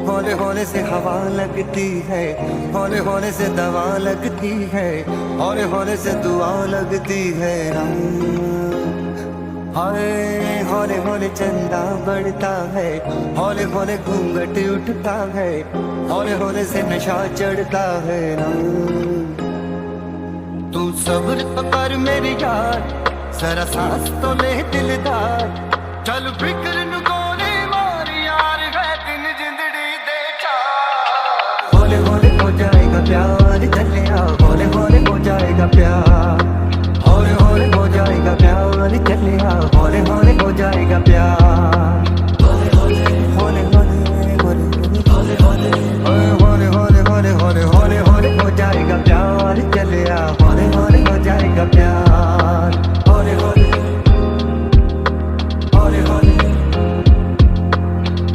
होने होने से हवा लगती है, होने होने से दवा लगती है, होने होने से दुआ लगती है ना। हाय होने होने चंदा बढ़ता है, होने होने घूंघट उठता है, होने होने से नशा चढ़ता है ना। तू सब्र तो कर मेरी यार, जरा सांस तो ले दिलदार, चल फिक्र नु गोली मार यार, है दिन जिंदड़ी दे चार। होले होले हो जाएगा प्यार चलिया, होले होले हो जाएगा प्यार, होले होले हो जाएगा प्यार चलिया, होले होले हो जाएगा प्यार। होले होले होले होले होले होले होले होले होले होले होले हो जाएगा प्यार चलिया, होले होले हो जाएगा प्यार। होले होले होले होले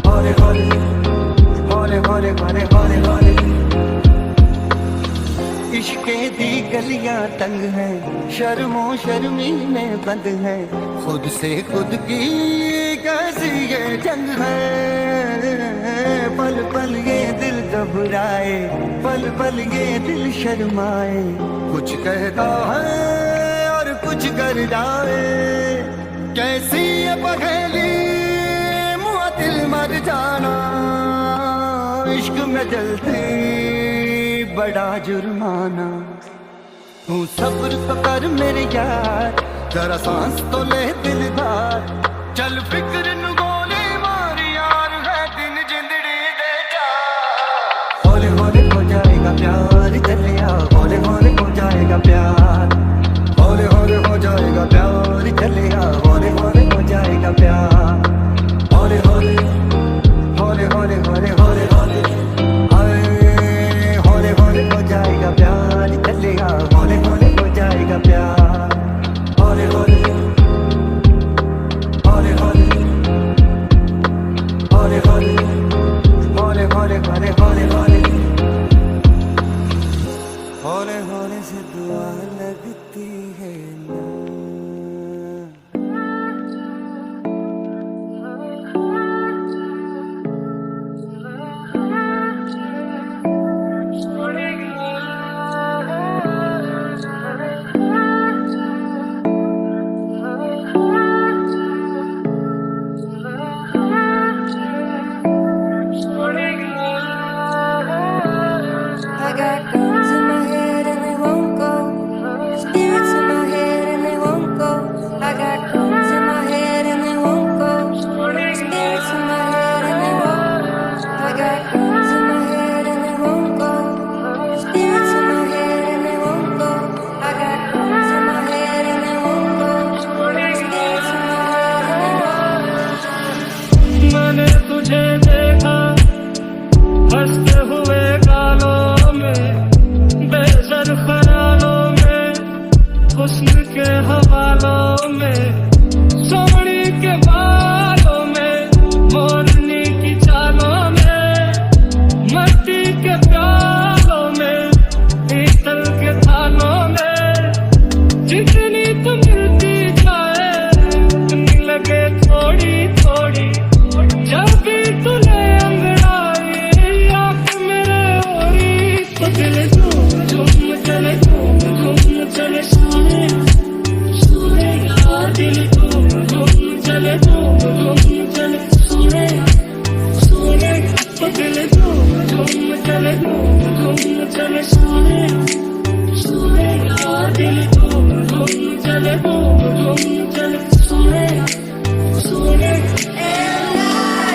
होले होले होले होले होले होले। इश्क़े दी गलियां तंग है, शर्मो शर्मी में बंद है, खुद से खुद की कैसी ये जंग है। पल पल ये दिल घबराए, पल पल ये दिल शर्माए, कुछ कहता है और कुछ कर जाए। कैसी ये पहेली मुआ दिल मर जाना, इश्क में जलती बड़ा जुर्माना। तू सब्र तो कर मेरे यार, जरा सांस तो ले दिलदार, चल फिक्र नु गोली मार यार, है दिन जिंदड़ी दे चार। होले होले हो जाएगा प्यार चलिया, होले होले हो जाएगा प्यार, होले होले हो जाएगा प्यार चलिया, होले होले हो जाएगा प्यार। होले होले होले होले होले होले होले होले होले हो जाएगा प्यार चलिया, होले होले हो जाएगा प्यार। होले होले होले होले होले होले होले होले होले होले होले होले से दुआ लगती है ना। I got guns in my head and they won't go. Spirits in my head and they won't go. I got guns in my head and they won't go. Spirits in my head and they won't go. I got guns in my head and they won't go. Spirits in my head and they won't go. I got guns in my head and they won't go. Spirits in my head and they won't go. मैंने तुझे देखा हंसते हुए गालों में, बेसर ख्यालों में, हुस्न के हवालों में, सोमड़ी के बालों में, मोरनी की चालों में, मट्टी के प्यालों में, पीतल के थालों में, जितनी तुम मिलती जाए उतनी लगे थोड़ी थोड़ी। जब भी तूने अंगड़ाई आँख मेरे ओरी, तो दिल झूम झूम चले, झूम झूम चले सोने सोने यार, दिल झूम झूम चले, झूम झूम चले सोने सोने, तो दिल झूम झूम चले, झूम झूम चले सोने सोने यार, दिल झूम झूम चले, झूम झूम चले सोने सोने। And I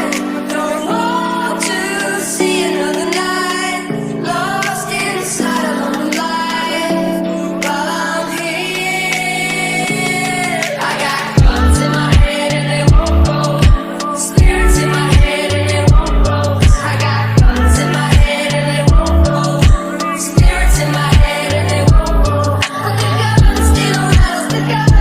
don't want to see another night lost inside a lonely life while I'm here. I got guns in my head and they won't go. Spirits in my head and they won't go. I got guns in my head and they won't go. Spirits in my head and they won't go. The guns still rattles the guns.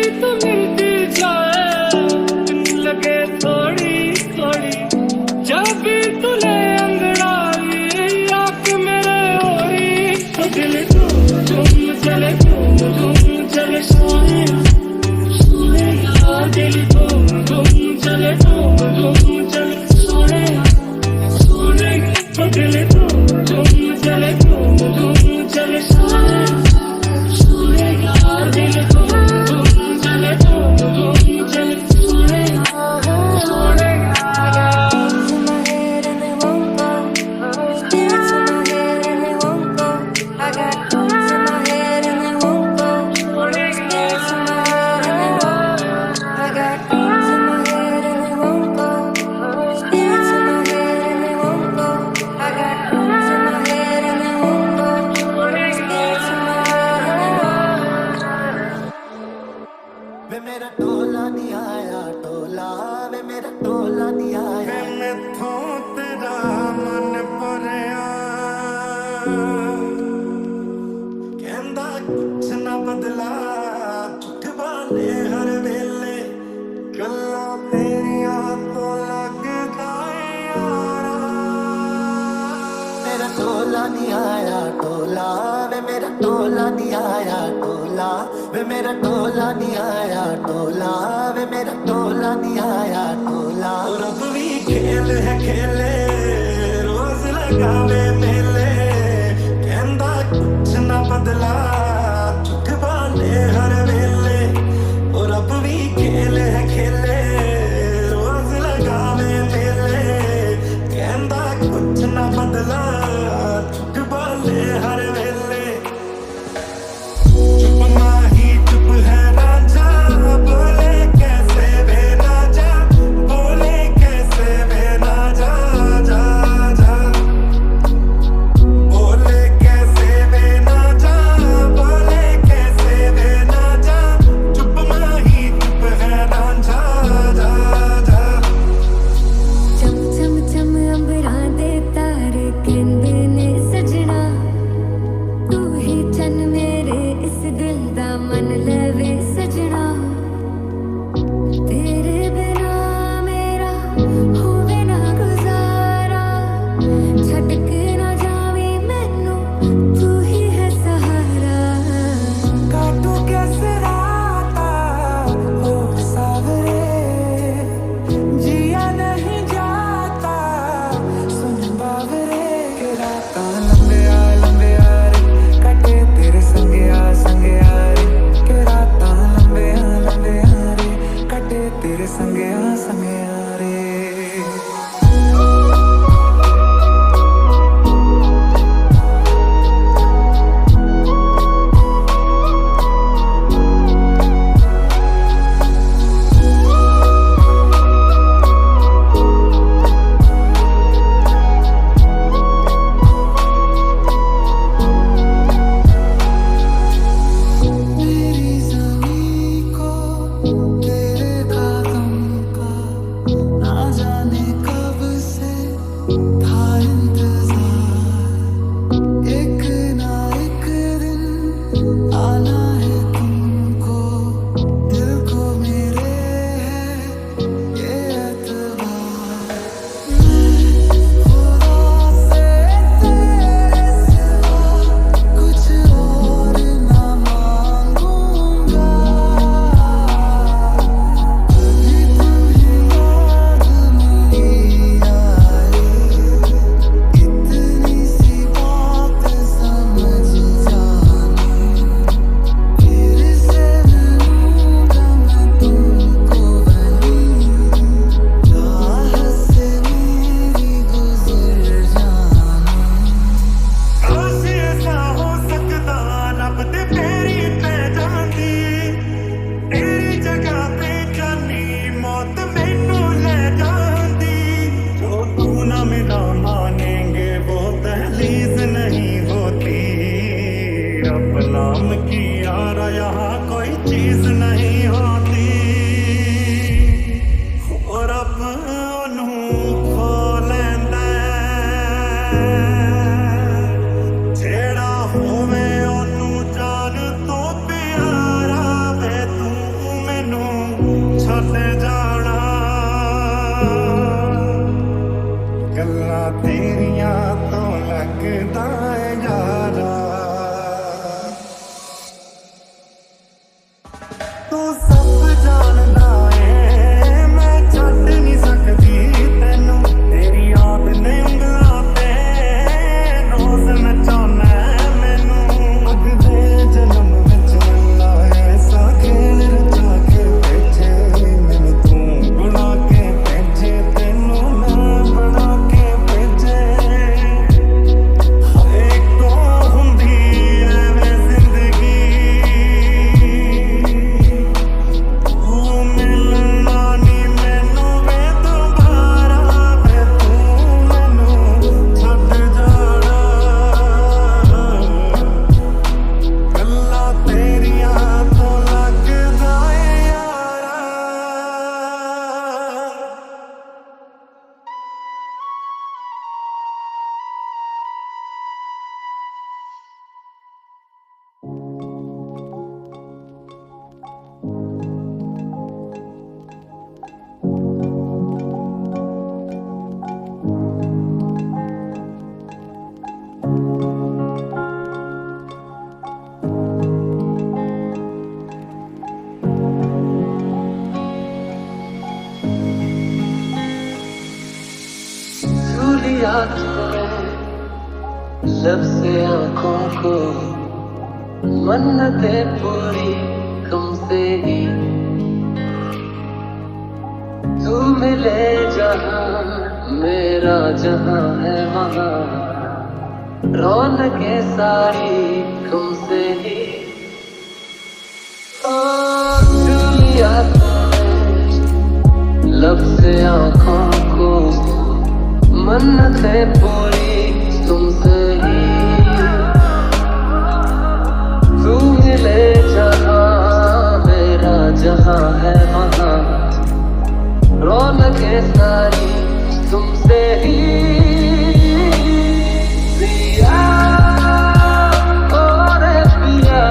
प्रीत मिलती जाए, लगे थोड़ी थोड़ी, जब भी तुले अंगड़ाई आंख मेरे ओरी, तो दिल झूम चले सोने सोने यार, दिल झूम चले सोने सोने, तो दिल झूम चले सोने सोने यार, दिल झूम चले सोने सोने Clouds in my head and they won't go. Spirits in my head and they won't go. I got clouds in my head and they won't go. Spirits in my head and they won't go. I got clouds in my head and they won't go. Spirits in my head and they won't go. I got clouds in my head and they won't go. Spirits in my head and they won't go. वे मेरा टोला नहीं आया टोला, वे मेरा टोला नहीं आया। मैथों तेरा मन भरिया, कहंदा कुछ ना बदला, झूठ वाले हर वेले, गल्लां तेरियां तो लगदा यारा। मेरा टोला नहीं आया टोला, वे मेरा टोला नहीं आया टोला, वे मेरा टोला नहीं आया टोला, वे मेरा टोला नहीं आया टोला। और अब भी खेल है खेले, रोज लगावे मेले, कहंदा कुछ ना बदला, झूठ वाले हर वेले। और अब भी खेल है खेले, रोज लगावे मेले, कहंदा कुछ ना बदला, झूठ वाले हर वेले। चुप माही चुप है राजा, बोले कैसे वे राजा, बोले कैसे वे राजा, जा जा, बोले कैसे वे राजा, बोले कैसे वे राजा, चुप माही चुप है राजा, जा जा। चम चम चम अंबरां दे तारे कहंदे ने सजना, तू ही चन मेरे इस दिल दा मन लवे सजना। तेरे बिना मेरा होवे ना गुजारा, छड्ड के ना जावी मैनू, तू ही है सहारा। काटू कैसे राता ओ सावरे, जिया नहीं जाता सुन बावरे। के राता लंबे आ रे, कटे तेरे संगे आ रे, के राता तू सब जानदा है मैं छड्ड नहीं सकदी तेनू तेरी याद ने उंगलां ते रोज नचाना मैनू अगले जन्म विच मिलना ऐसा खेल रचा के भेजे मैनू तू बना के भेजे तेनू मैं बना के भेजे हाय तो हुंदी ऐ जिंदगी तू मिलना नी मैनू वे दोबारा वे तू मैनू छड्ड जाना गल्लां तेरियां तो लगदा ए यारा लिया तूने लब से आंखों को मन्नतें पूरी तुमसे ही तू मिले जहां मेरा जहां है वहां रौनकें सारी तुमसे ही छू लिया तूने लब से आंखों को मन्नतें पूरी तुमसे ही तू मिले जहां मेरा जहां है वहां रौनकें सारी तुमसे ही पिया ओ रे पिया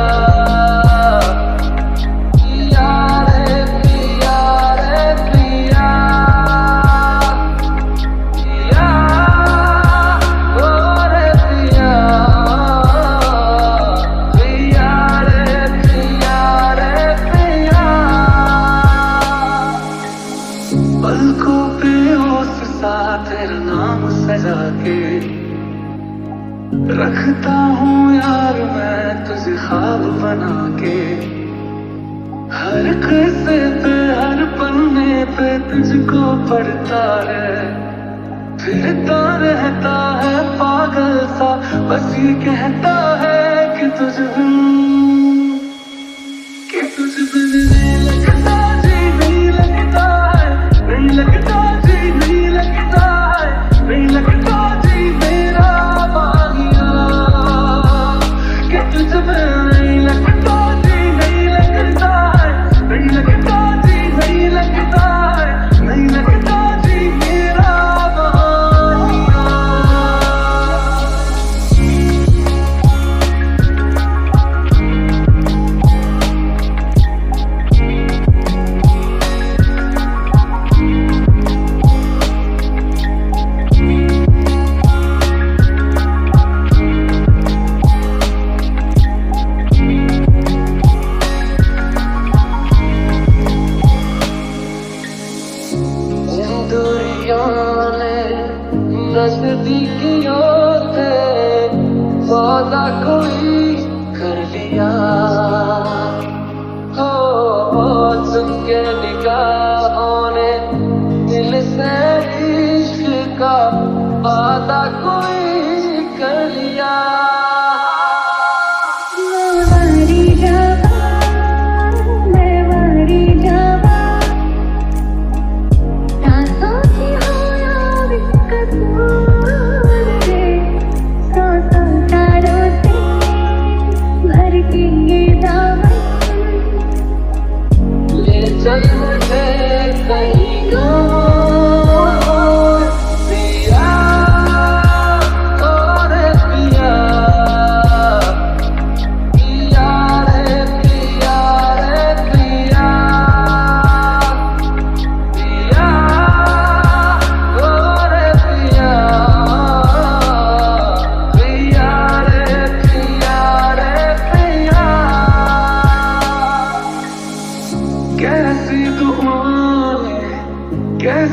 पिया रे पिया रे पिया पलकों पे होश सा तेरा नाम सजा के रखता हूँ यार मैं तुझे ख्वाब बना के हर किस्से पे हर पन्ने पे तुझको पढ़ता है फिरता रहता है पागल सा बस ये कहता है कि तुझ बिन नहीं लगता जी नहीं लगता है नहीं लगता जी नहीं लगता है नहीं लगता जी मेरा बानिया कि तुझ बिन नहीं लगता जी नहीं लगता है नहीं लगता जी नहीं लगता है नहीं लगता जी मेरा बानिया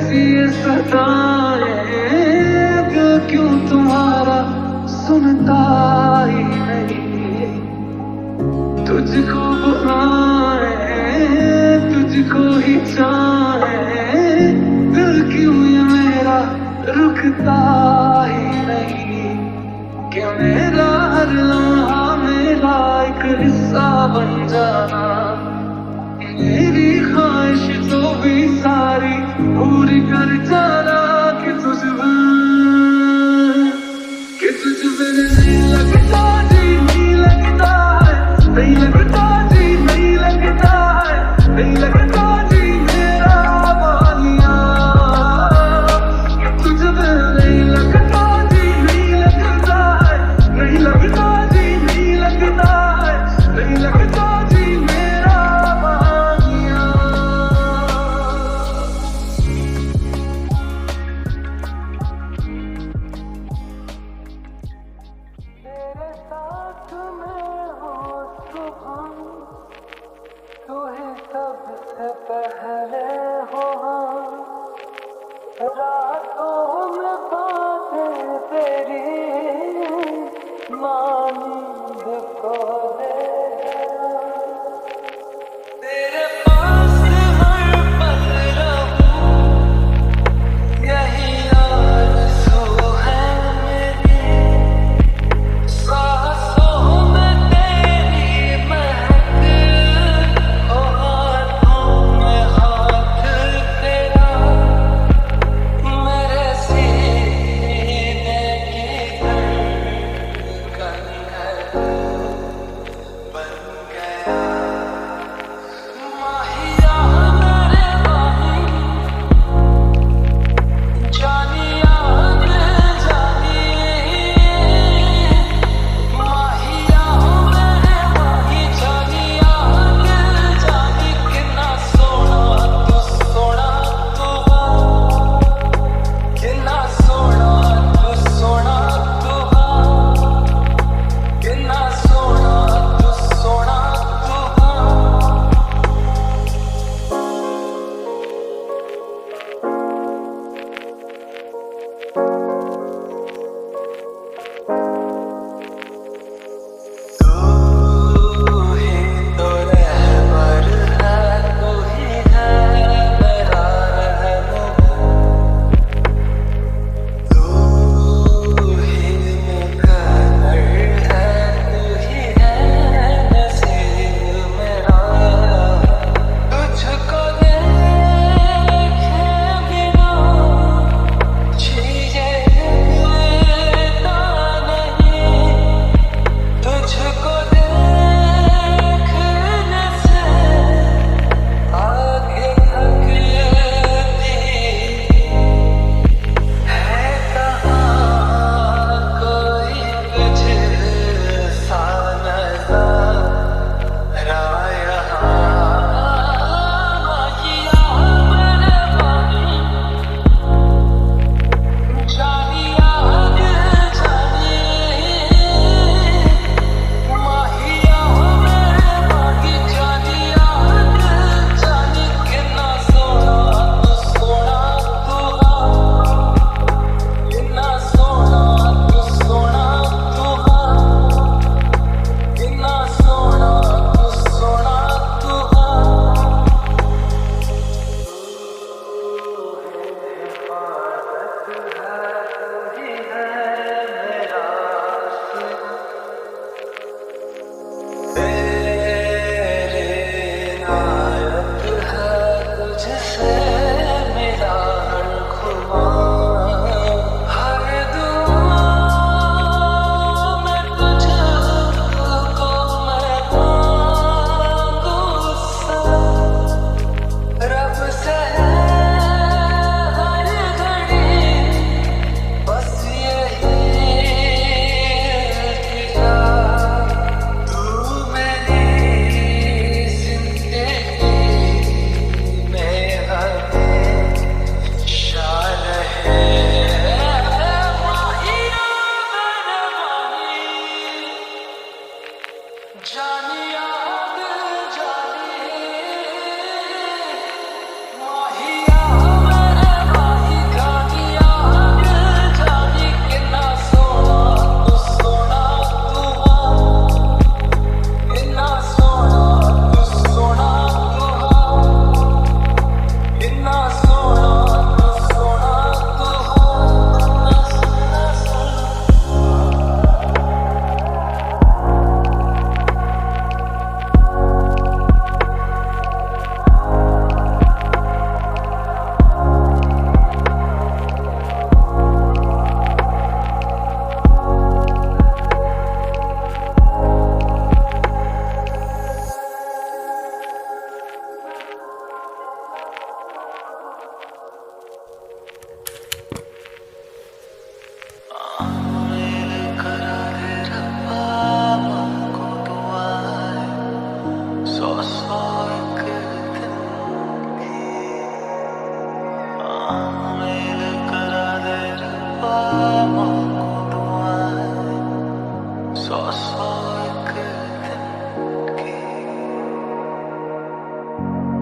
कैसी ये सताए, दिल क्यों तुम्हारा सुनता ही नहीं। तुझको बुलाए, तुझको ही चाहे, दिल क्यों ये मेरा रुकता ही नहीं। कि मेरा हर लम्हा मेरा एक हिस्सा बन जाना, मेरी ख्वाहिश तो भी सारी पूरी कर जाना। कि तुझ बिन नहीं लगता जी, नहीं लगता है, नहीं लगता जी, नहीं लगता है, नहीं लगता जी मेरा वालिया। कि तुझ बिन नहीं लगता जी, नहीं लगता है, नहीं लगता जी, नहीं लगता है, नहीं लगता जी मेरा वालिया। तेरे साथ मैं हूँ सुबह, तू ही सबसे पहले हो। रातों में बातें तेरी नींद को दे। तेरे पास हर पल रहूं, यही आरज़ू है मेरी। सांसों में तेरी महक हो, हाथों में हाथ तेरा, मेरे सीने की धड़कन है।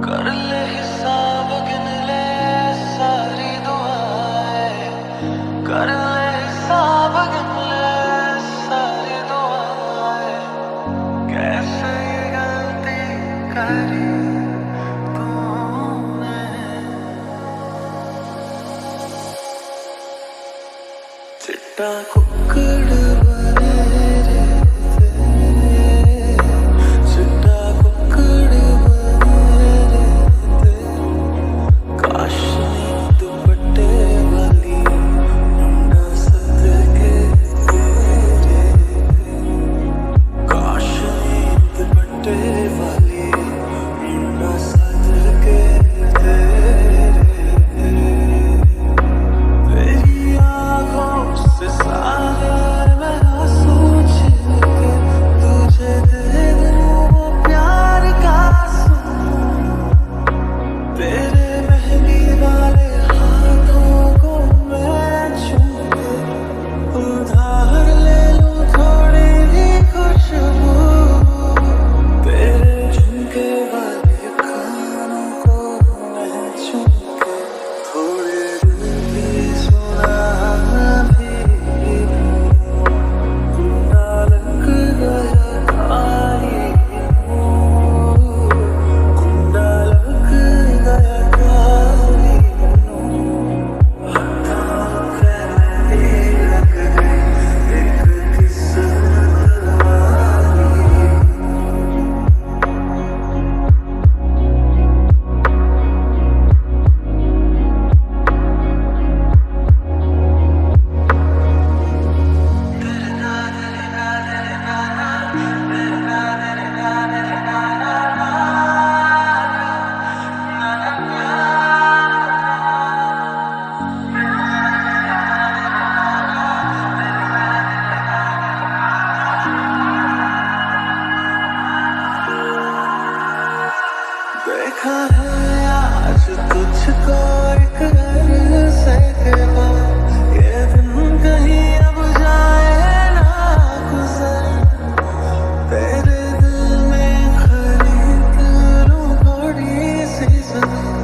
कर ले हिसाब गिन ले सारी दुआएं, कर ले हिसाब गिन ले सारी दुआएं, कैसे ये गलती करी तूने। चिट्टा कुक्कड़ बने रे चिट्टा कुक्कड़ बने रे काशनी दुपट्टे वाली मुंडा सदके तेरे, काशनी दुपट्टे वाली मुंडा सदके तेरे, तेरी आँखों से सागर मेरा सोच के तुझे दे दूँ वो प्यार का सूं। तेरे मेहंदी वाले हाथों को मैं छू के उधार ले लूँ थोड़ी ही खुशबू। तेरे झुमके वाले कानों को मैं छू के थोड़े दिल भी सुना भी दूँ। कुंडा लग गया काली नूं, कुंडा लग गया काली नूं। हथों पे मेरी लग गई एक किस्मत वाली। देखा है आज तुझको एक अरसे के बाद, ये दिन कहीं अब जाए ना गुजर। तेरे दिल में खरीद लूं थोड़ी सी जमीन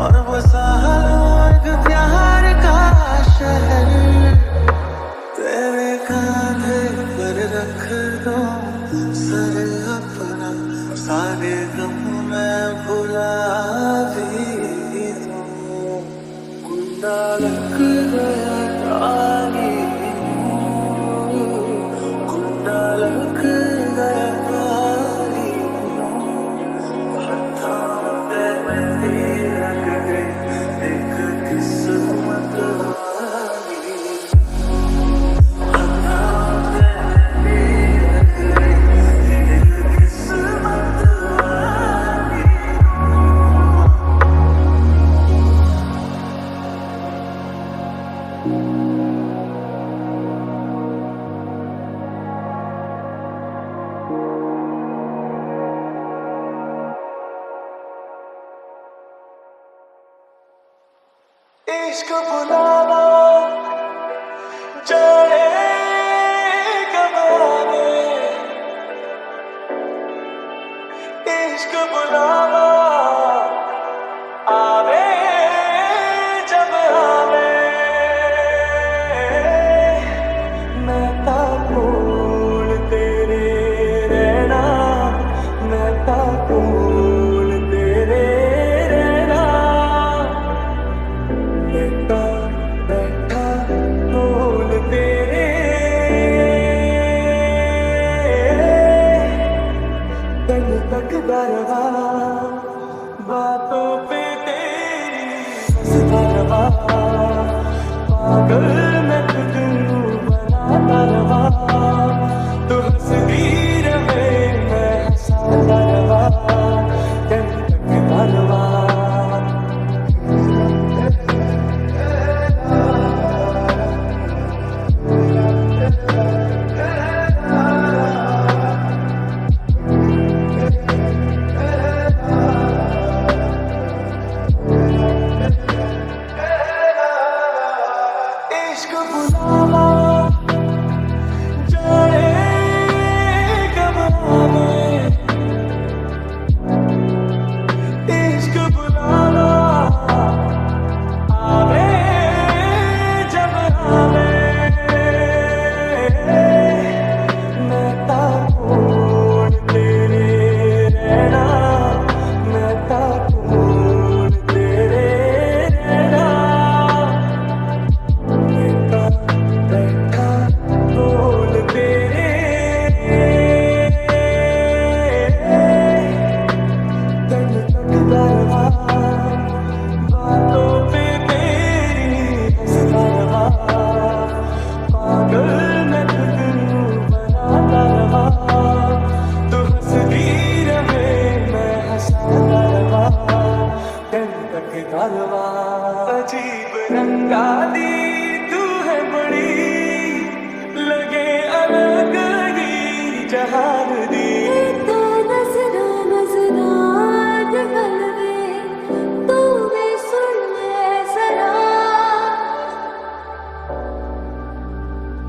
और बसा लूं एक प्यार का शहर। तेरे कांधे पर रख दो सर अपना, सारे गम मैं भुला भी दूँ। कुंडा लग गया काली नूं, कुंडा लग गया काली नूं। हथों पे मेरी लग गई एक किस्मत वाली। हथों पे मेरी लग गई एक किस्मत वाली। इश्क बुलावा जाने कब आवे, इश्क बुलावा आवे जब आवे। मैं ता कोल तेरे रहना, मैं ता कोल तेरे रहना। बैठा बैठा कोल तेरे, तन तक गरबा बातों पे तेरी गरबा। पागल मैं तुझू बनाता रहा, तू हंसती रहे मैं हंसता रहा। तन तक गरबा कारवा अजीब रंगाली तू है बड़ी लगे अलग ही जहान दी तो नजरा नजरा जगल वे तू भी सुन ले जरा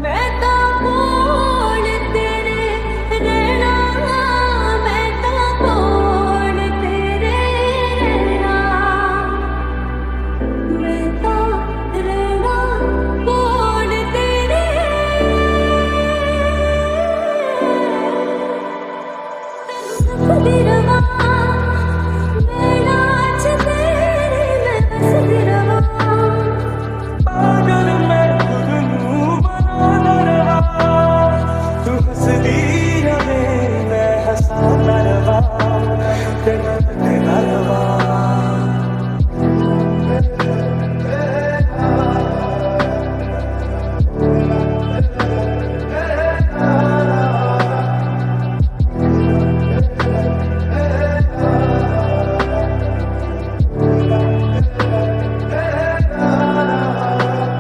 मैं तो बोल तेरे रहना मैं तो बोल तेरे रहना मैं तो रहना बोल तेरे दिलवा मैं नाच तेरे मैं बस दिलवा पागल मैं खुद नू बना रवा तू हंसदी रहे मैं हंसाता रवा तेरा तेरा रवा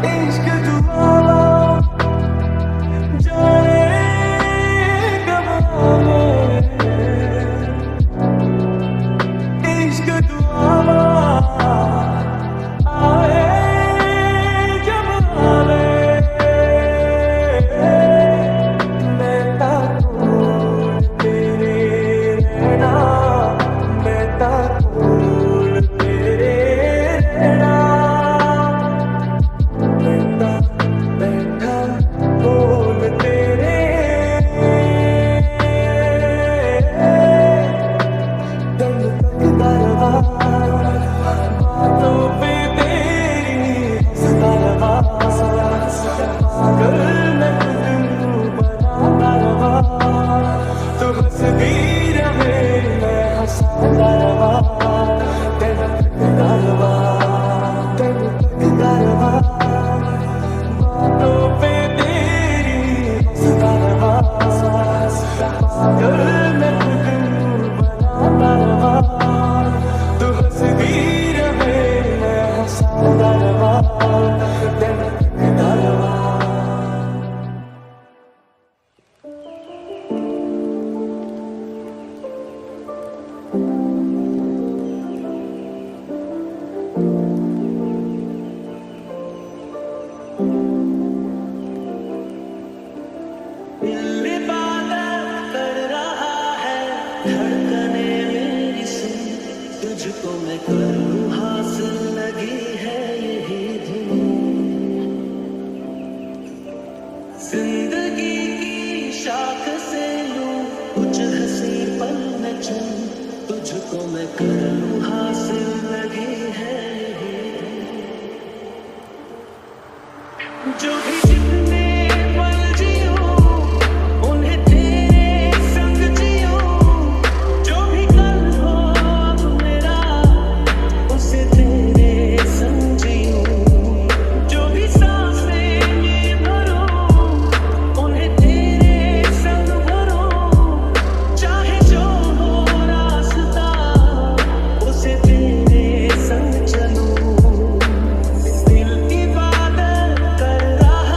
इश्क दुआ जाने कब आवे इश्क दुआ आवे जब आवे मैं ताको तेरे रहना मैं ताको तेरे रहना बैठा बैठा बोल तेरे दम तक दरवा बातों पे तेरी हंसता रवा पागल मैं खुद नू बनाता रवा तू हंसदी रहे मैं हंसाता रवा तेरा तेरा रवा तेरा तेरा रवा बातों पे तेरी हंसता रवा पागल मैं खुद नू बनाता रवा तू हंसदी रहे मैं हंसाता रवा तेरा तेरा रवा दिल इबादत कर रहा है धड़कने मेरी सुन तुझको मैं करूँ हासिल लगी है यही धुन जिंदगी की शाख से लूं कुछ हंसी पल में चुन तुझको मैं करूँ हासिल लगी है यही धुन जो भी जितने पल जियो उन्हें तेरे संग जियो जो भी कल हो अब मेरा उसे तेरे संग जियो जो भी सांसें ये भरो उन्हें तेरे संग भरो चाहे जो हो रास्ता उसे तेरे संग चलो दिल इबादत कर रहा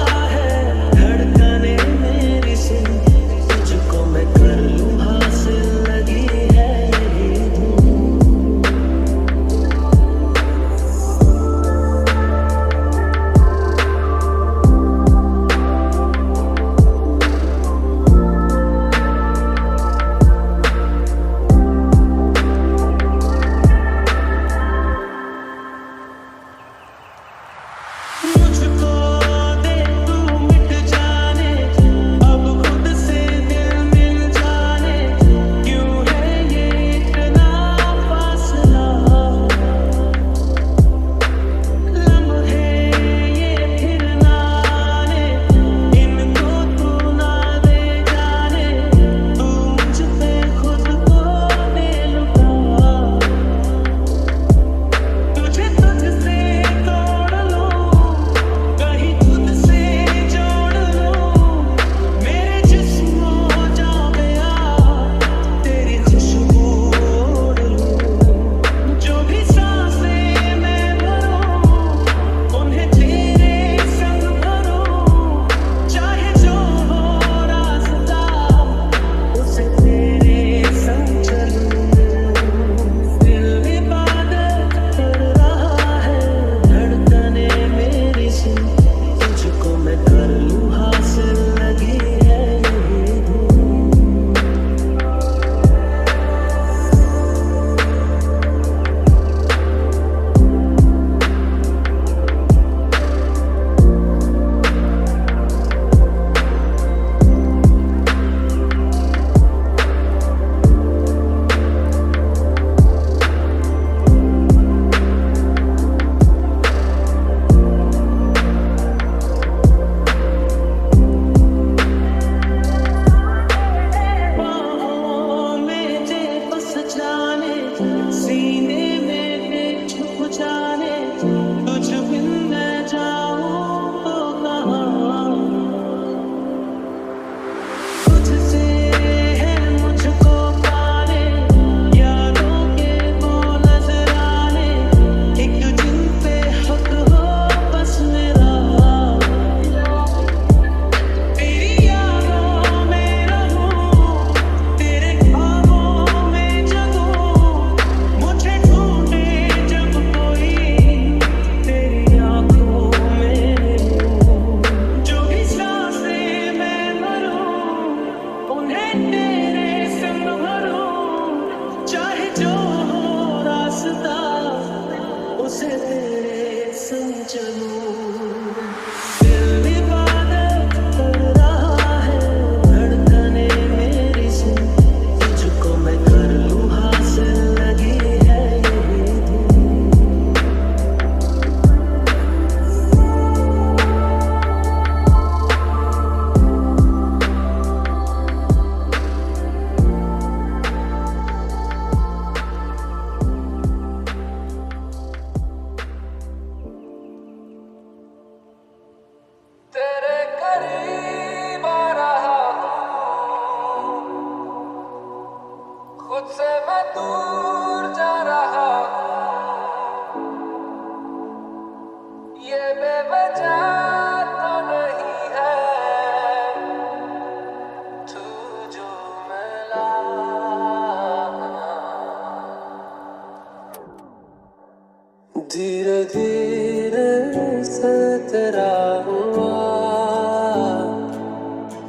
धीरे धीरे से तेरा हुआ,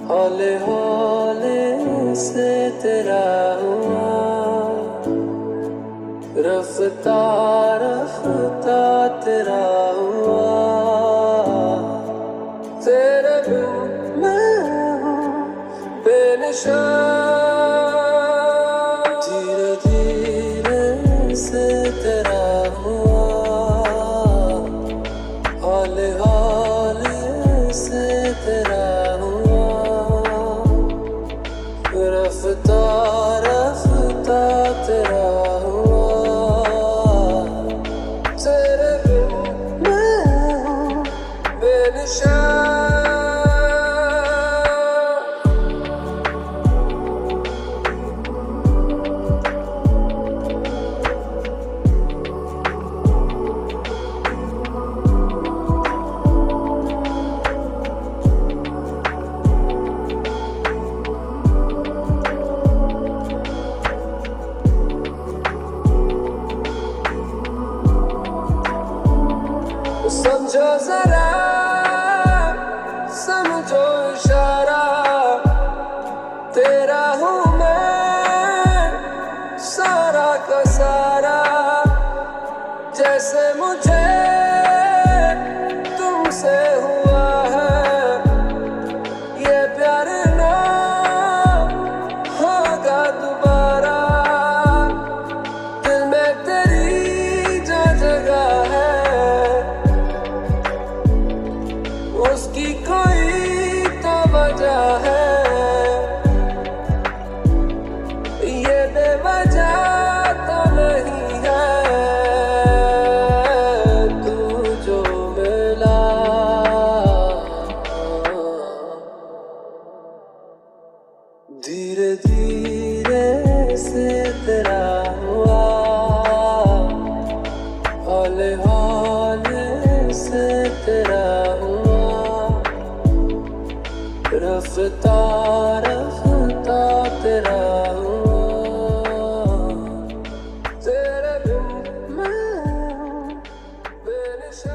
हौले हौले से तेरा हुआ, रफ्ता रफ्ता तेरा हुआ, तेरे बिन मैं हूँ बेनिशान। धीरे धीरे से तेरा हुआ, हौले हौले से तेरा हुआ, रफ्ता रफ्ता तेरा हुआ, तेरे बिन मैं हूँ बेनिशान। समझो जरा, समझो इशारा, तेरा हूँ मैं सारा का सारा, जैसे मुझे तुमसे हुआ है ये प्यार ना होगा दोबारा। दिल में तेरी जो जगह है उसकी कोई तो वजह है, ये बेवजह तो नहीं है। तू जो मिला धीरे धीरे से तेरा हुआ, हौले हौले से तेरा हुआ, रफ्ता रफ्ता तेरा हुआ, तेरे बिन मैं हूँ बेनिशान।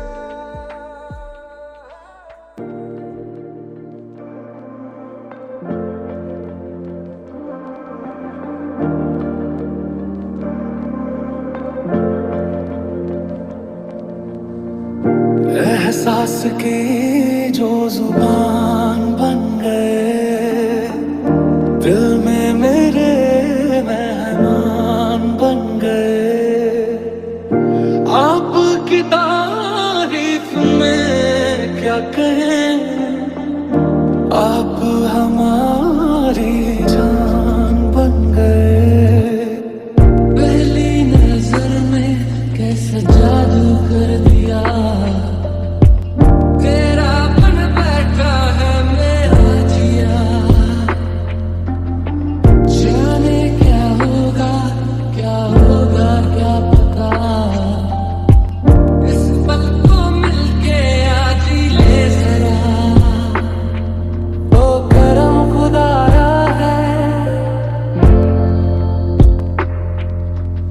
एहसास की जो जुबान बन गए, दिल में मेरे मेहमान बन गए। आपकी तारीफ में क्या कहें, आप हमारी जान बन गए। पहली नजर में कैसा जादू कर दिया, तेरा बन बैठा है मेरा जिया। जाने क्या होगा क्या पता, इस पल को मिलके आज ही ले जरा। ओ करम खुदाया है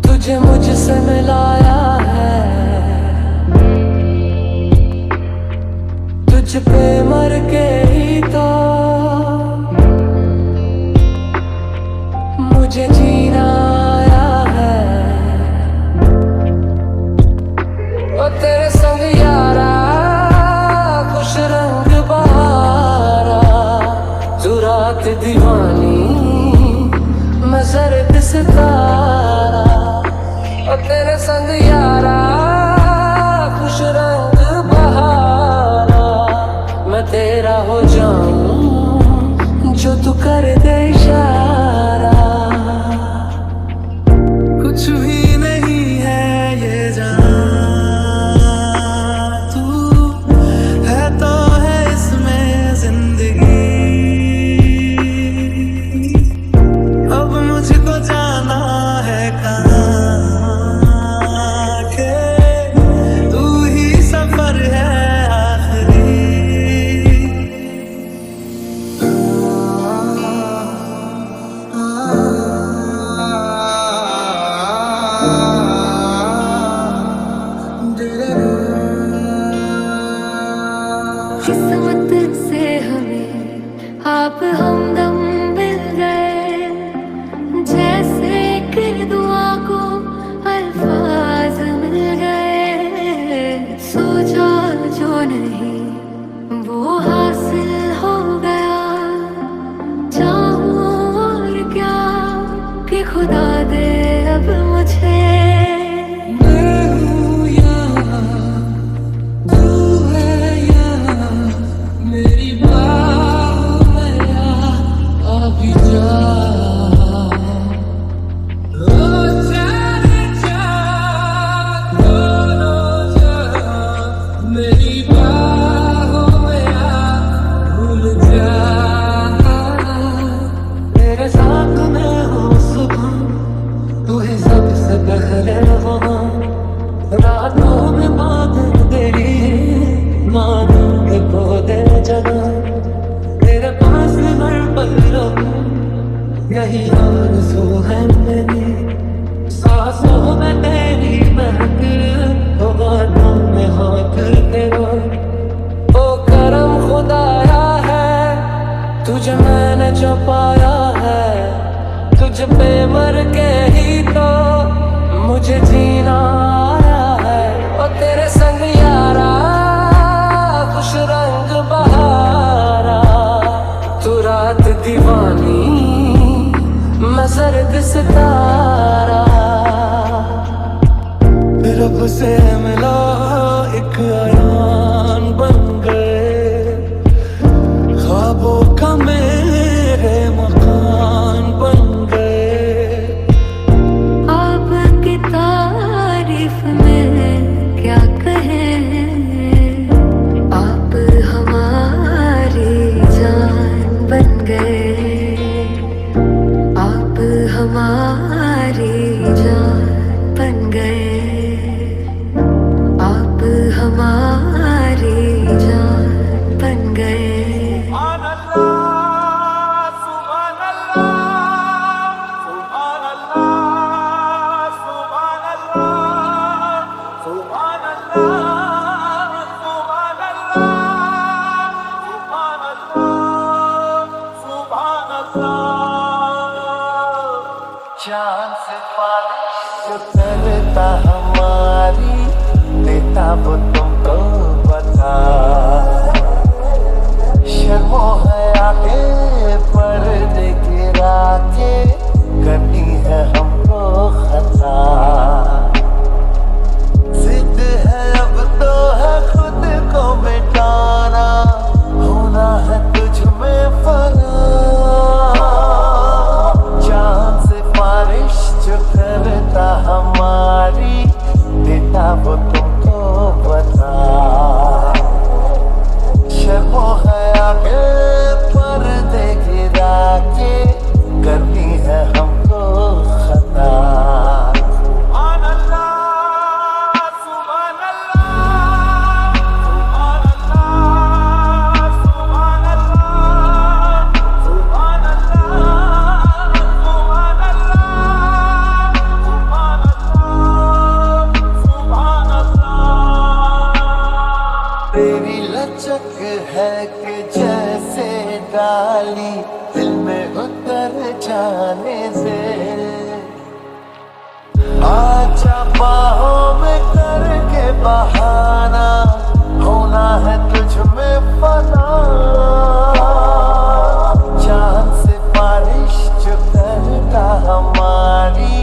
तुझे मुझसे मिलाया है, तुझ पे मर के ही तो मुझे जीना आया है। ओ तेरे संग यारा खुश रंग बहारा, तू रात दीवानी मैं जर्द सितारा। ओ तेरे संग यारा खुश रंग बहारा, मैं तेरा हो जाऊं जो तू कर दे इशारा। कुछ भी नहीं है ये जान, तू है तो है इसमें जिंदगी। अब मुझको जाना है कहाँ, किस्मत से हमें आप हमदम मिल गए, जैसे कि दुआ को अल्फाज मिल गए। सोचा जो नहीं वो हासिल हो गया, चाहूं और क्या कि खुदा दे अब मुझे। मेरी बाहों में आ, अभी जा। ओ जाने जा, दोनों जा, मेरी बाहों में आ, भूल जा। तेरे साथ मैं हूँ सुबह, तू ही सबसे पहले वहाँ। रातों में बातें तेरी मानूंगे खो दे जगह। तेरे पास हर पल रहूं, यही आरज़ू है मेरी। सांसों में तेरी महक, तो बातों में हाथ तेरा। ओ करम खुदाया है, तुझे मैंने जो पाया है। तुझ पे मर के ही तो मुझे जीना आया है। ओ तेरे संग यारा, खुश रंग बहारा। तू रात दीवानी, मैं सर्द सितारा। रब से मिला एक अयान बन गए, ख्वाबों का मेरे मकान बन गए। आपकी तारीफ में क्या कहें, आप हमारी जान बन गए। आप हमारी जान बन गए। आप हमारी जान बन गए। चांद से बारिश जो करता हमारी, देता वो तुमको बता। शर्मो हया के पर्दे गिरा के करनी है हमको खता। जिद है अब तो है खुद को मिटाना, होना है तुझ में फना। चांद से बारिश जो करता हमारी, देता वो तुमको बता। शर्मो हया के पर्दे गिरा के करनी है हमको खता। तेरी लचक है कि जैसे डाली दिल में उतर जाने से। आजा बाहों में करके बहाना, होना है तुझ में फना। चांद से बारिश जो करता हमारी,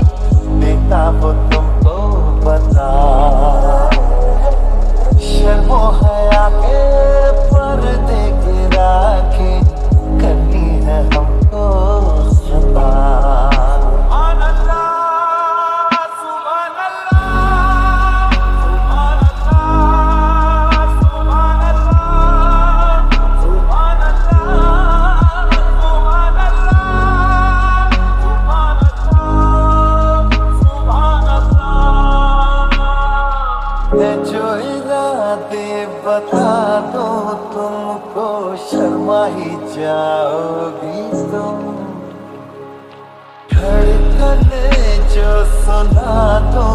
देता वो तुमको बता। शर्मो हया के पर्दे गिरा के करनी है हमको खता। जो इरादे बता दो तुमको, शर्मा ही जाओगी तुम। धड़कने जो सुना दो